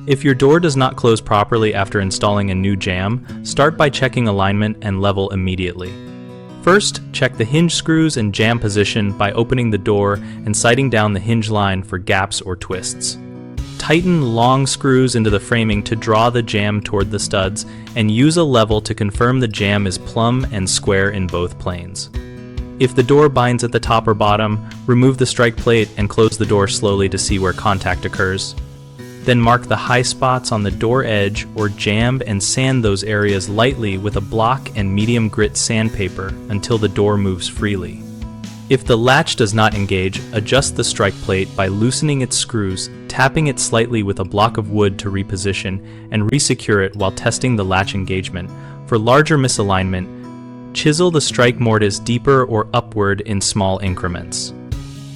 If your door does not close properly after installing a new jamb, start by checking alignment and level immediately. First, check the hinge screws and jamb position by opening the door and sighting down the hinge line for gaps or twists. Tighten long screws into the framing to draw the jamb toward the studs, and use a level to confirm the jamb is plumb and square in both planes. If the door binds at the top or bottom, remove the strike plate and close the door slowly to see where contact occurs. Then mark the high spots on the door edge or jamb and sand those areas lightly with a block and medium grit sandpaper until the door moves freely. If the latch does not engage, adjust the strike plate by loosening its screws, tapping it slightly with a block of wood to reposition, and resecure it while testing the latch engagement. For larger misalignment, chisel the strike mortise deeper or upward in small increments.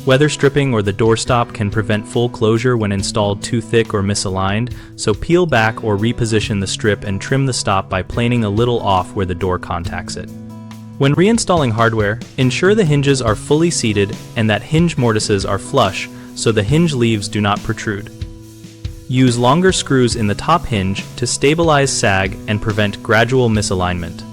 Weather stripping or the doorstop can prevent full closure when installed too thick or misaligned, so peel back or reposition the strip and trim the stop by planing a little off where the door contacts it. When reinstalling hardware, ensure the hinges are fully seated and that hinge mortises are flush so the hinge leaves do not protrude. Use longer screws in the top hinge to stabilize sag and prevent gradual misalignment.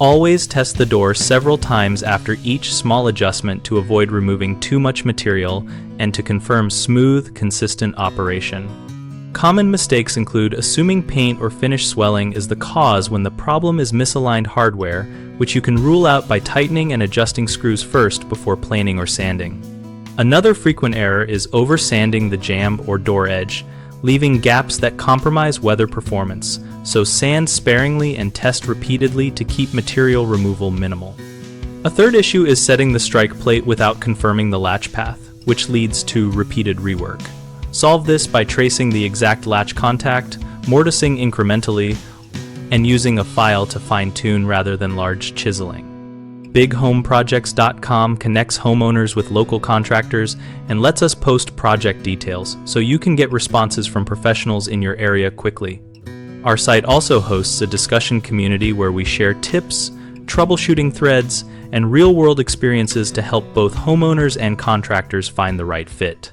Always test the door several times after each small adjustment to avoid removing too much material and to confirm smooth, consistent operation. Common mistakes include assuming paint or finish swelling is the cause when the problem is misaligned hardware, which you can rule out by tightening and adjusting screws first before planing or sanding. Another frequent error is over-sanding the jamb or door edge, leaving gaps that compromise weather performance, so sand sparingly and test repeatedly to keep material removal minimal. A third issue is setting the strike plate without confirming the latch path, which leads to repeated rework. Solve this by tracing the exact latch contact, mortising incrementally, and using a file to fine-tune rather than large chiseling. BigHomeProjects.com connects homeowners with local contractors and lets us post project details so you can get responses from professionals in your area quickly. Our site also hosts a discussion community where we share tips, troubleshooting threads, and real-world experiences to help both homeowners and contractors find the right fit.